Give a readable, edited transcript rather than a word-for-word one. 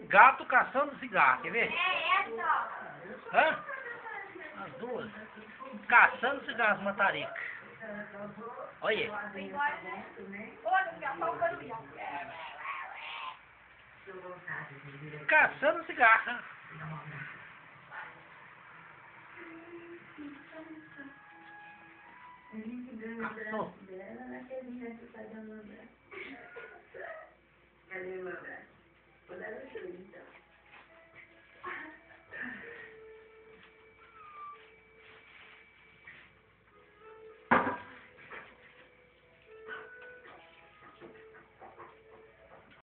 Gato caçando cigarro, quer ver? É essa. Hã? As duas. Caçando cigarros, matarica. Olha. Caçando cigarro. Caçou. Cadê o abraço?